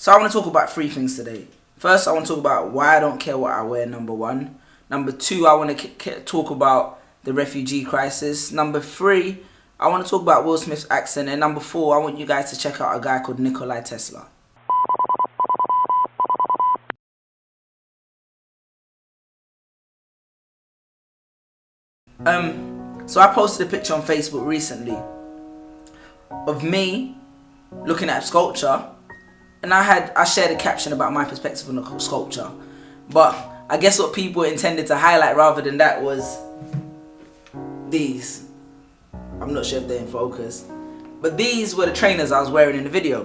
So I want to talk about three things today. First, I want to talk about why I don't care what I wear, number one. Number two, I want to talk about the refugee crisis. Number three, I want to talk about Will Smith's accent. And number four, I want you guys to check out a guy called Nikola Tesla. So I posted a picture on Facebook recently of me looking at sculpture, and I shared a caption about my perspective on the sculpture. But I guess what people intended to highlight rather than that was these. I'm not sure if they're in focus, but these were the trainers I was wearing in the video.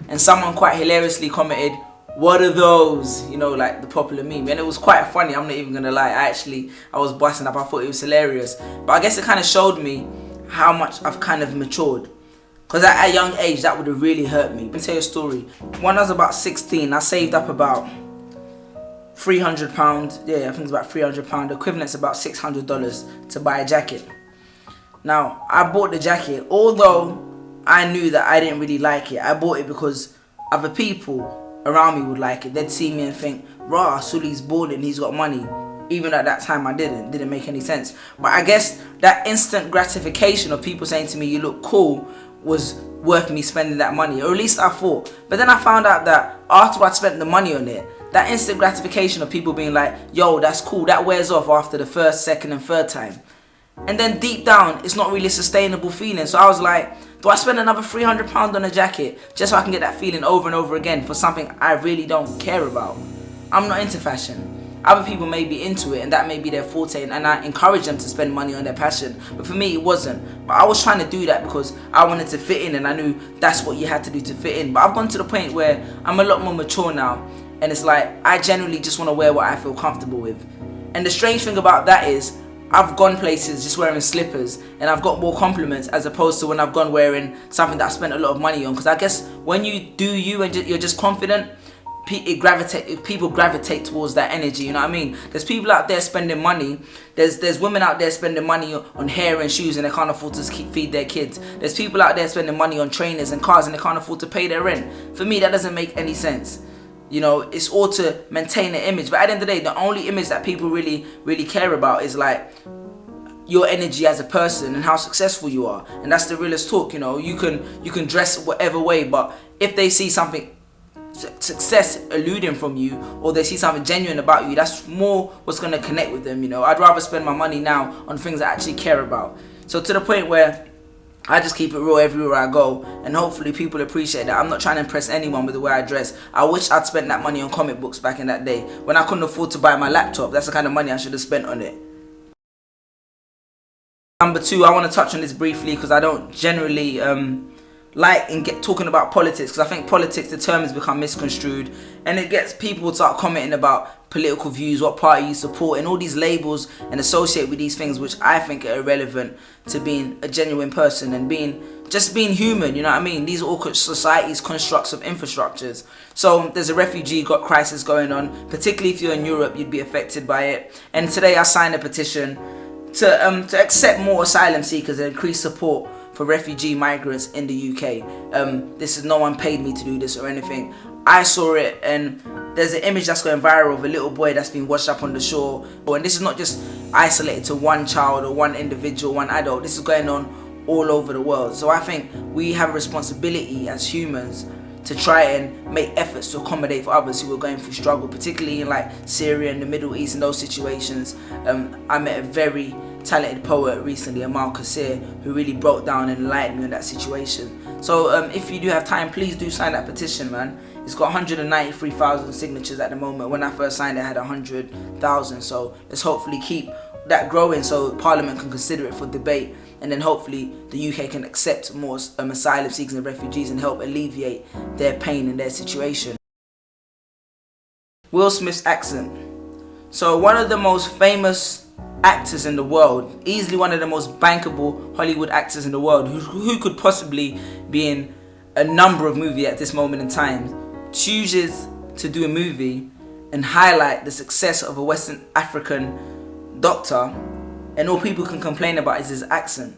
And someone quite hilariously commented, "What are those?" You know, like the popular meme. And it was quite funny, I'm not even gonna lie. I was busting up, I thought it was hilarious. But I guess it kind of showed me how much I've kind of matured. Because at a young age, that would have really hurt me. Let me tell you a story. When I was about 16, I saved up about £300. Yeah, I think it's about £300. Equivalent's about $600 to buy a jacket. Now, I bought the jacket, although I knew that I didn't really like it. I bought it because other people around me would like it. They'd see me and think, "Rah, Suli's balling, he's got money." Even at that time I didn't make any sense. But I guess that instant gratification of people saying to me, "You look cool," was worth me spending that money, or at least I thought. But then I found out that after I'd spent the money on it, that instant gratification of people being like, "Yo, that's cool," that wears off after the first, second and third time. And then deep down, it's not really a sustainable feeling. So I was like, do I spend another £300 on a jacket just so I can get that feeling over and over again for something I really don't care about? I'm not into fashion. Other people may be into it and that may be their forte, and I encourage them to spend money on their passion. But for me, it wasn't. But I was trying to do that because I wanted to fit in, and I knew that's what you had to do to fit in. But I've gone to the point where I'm a lot more mature now, and it's like I generally just want to wear what I feel comfortable with. And the strange thing about that is I've gone places just wearing slippers and I've got more compliments as opposed to when I've gone wearing something that I spent a lot of money on. Because I guess when you do you and you're just confident, people gravitate towards that energy, you know what I mean? There's people out there spending money. There's women out there spending money on hair and shoes and they can't afford to feed their kids. There's people out there spending money on trainers and cars and they can't afford to pay their rent. For me, that doesn't make any sense. You know, it's all to maintain an image. But at the end of the day, the only image that people really care about is like your energy as a person and how successful you are. And that's the realest talk, you know. You can dress whatever way, but if they see something success eluding from you, or they see something genuine about you, that's more what's going to connect with them, you know. I'd rather spend my money now on things I actually care about. So to the point where I just keep it real everywhere I go, and hopefully people appreciate that. I'm not trying to impress anyone with the way I dress. I wish I'd spent that money on comic books back in that day when I couldn't afford to buy my laptop. That's the kind of money I should have spent on it. Number two, I want to touch on this briefly because I don't generally like and get talking about politics, because I think politics, the term has become misconstrued, and it gets people to start commenting about political views, what party you support, and all these labels and associate with these things which I think are irrelevant to being a genuine person and being human, you know what I mean? These are all society's constructs of infrastructures. So there's a refugee crisis going on, particularly if you're in Europe, you'd be affected by it. And today I signed a petition to accept more asylum seekers and increase support for refugee migrants in the UK. This is, no one paid me to do this or anything. I saw it, and there's an image that's going viral of a little boy that's been washed up on the shore. And this is not just isolated to one child or one individual, one adult. This is going on all over the world. So I think we have a responsibility as humans to try and make efforts to accommodate for others who are going through struggle, particularly in like Syria and the Middle East and those situations. I met a very talented poet recently, Amal Qasir, who really broke down and enlightened me in that situation. So if you do have time, please do sign that petition, man. It's got 193,000 signatures at the moment. When I first signed it, I had 100,000. So let's hopefully keep that growing so Parliament can consider it for debate, and then hopefully the UK can accept more asylum seekers and refugees and help alleviate their pain and their situation. Will Smith's accent. So one of the most famous actors in the world, easily one of the most bankable Hollywood actors in the world, who could possibly be in a number of movies at this moment in time, chooses to do a movie and highlight the success of a Western African doctor, and all people can complain about is his accent.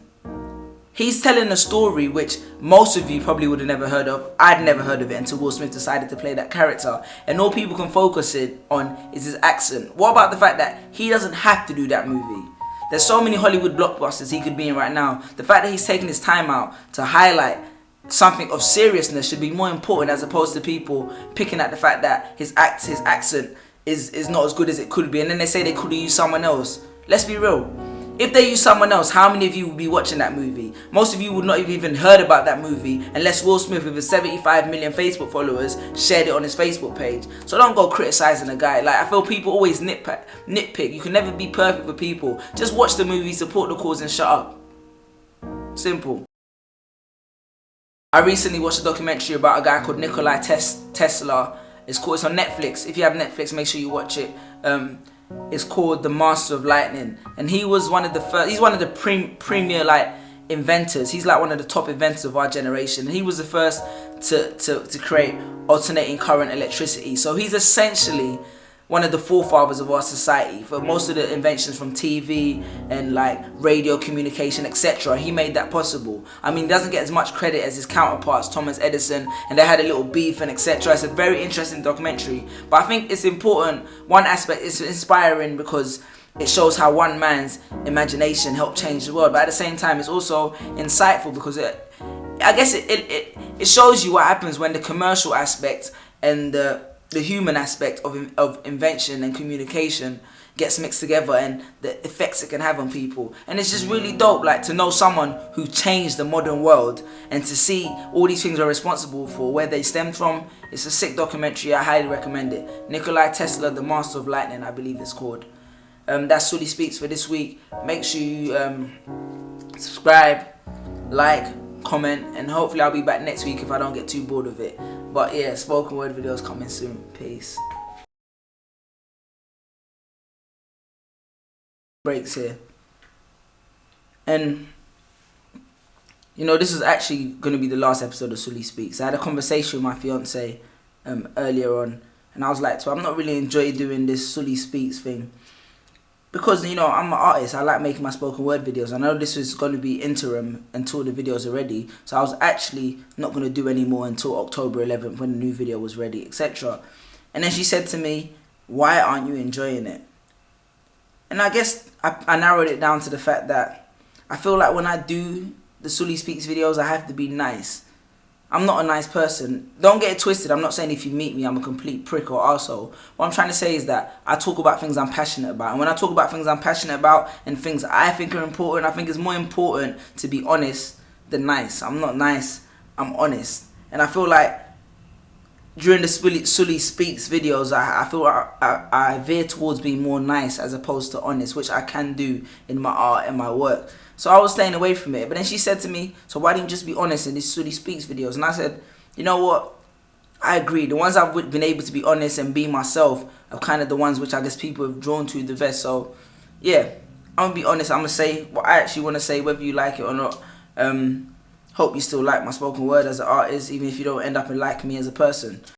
He's telling a story which most of you probably would have never heard of. I'd never heard of it until Will Smith decided to play that character. And all people can focus it on is his accent. What about the fact that he doesn't have to do that movie? There's so many Hollywood blockbusters he could be in right now. The fact that he's taking his time out to highlight something of seriousness should be more important, as opposed to people picking at the fact that his accent is not as good as it could be. And then they say they could have used someone else. Let's be real. If they use someone else, how many of you would be watching that movie? Most of you would not have even heard about that movie unless Will Smith, with his 75 million Facebook followers, shared it on his Facebook page. So don't go criticizing a guy. Like, I feel people always nitpick. You can never be perfect for people. Just watch the movie, support the cause, and shut up. Simple. I recently watched a documentary about a guy called Nikola Tesla. It's on Netflix. If you have Netflix, make sure you watch it. It's called The Master of Lightning, and he was one of the first. He's one of the premier like inventors. He's like one of the top inventors of our generation. He was the first to create alternating current electricity. So he's essentially one of the forefathers of our society. For most of the inventions from TV and like radio communication, etc., he made that possible. I mean, he doesn't get as much credit as his counterparts, Thomas Edison, and they had a little beef and etc. It's a very interesting documentary, but I think it's important. One aspect is inspiring because it shows how one man's imagination helped change the world, but at the same time it's also insightful because it shows you what happens when the commercial aspect and the human aspect of invention and communication gets mixed together, and the effects it can have on people. And it's just really dope, like, to know someone who changed the modern world and to see all these things are responsible for where they stemmed from. It's a sick documentary. I highly recommend it. Nikola Tesla, The Master of Lightning, I believe it's called. That's Suli Speaks for this week. Make sure you subscribe, like, comment, and hopefully I'll be back next week if I don't get too bored of it. But yeah, spoken word videos coming soon. Peace. Breaks here. And you know, this is actually going to be the last episode of Suli Speaks. I had a conversation with my fiance earlier on, and I was like, so I'm not really enjoying doing this Suli Speaks thing. Because, you know, I'm an artist, I like making my spoken word videos. I know this is going to be interim until the videos are ready. So I was actually not going to do any more until October 11th when the new video was ready, etc. And then she said to me, why aren't you enjoying it? And I guess I narrowed it down to the fact that I feel like when I do the Suli Speaks videos, I have to be nice. I'm not a nice person. Don't get it twisted. I'm not saying if you meet me, I'm a complete prick or arsehole. What I'm trying to say is that I talk about things I'm passionate about. And when I talk about things I'm passionate about and things I think are important, I think it's more important to be honest than nice. I'm not nice. I'm honest. And I feel like during the Suli Speaks videos, I feel I veer towards being more nice as opposed to honest, which I can do in my art and my work. So I was staying away from it. But then she said to me, so why didn't you just be honest in these Suli Speaks videos? And I said, you know what? I agree. The ones I've been able to be honest and be myself are kind of the ones which I guess people have drawn to the best. So yeah, I'm going to be honest. I'm going to say what I actually want to say, whether you like it or not. Hope you still like my spoken word as an artist, even if you don't end up and like me as a person.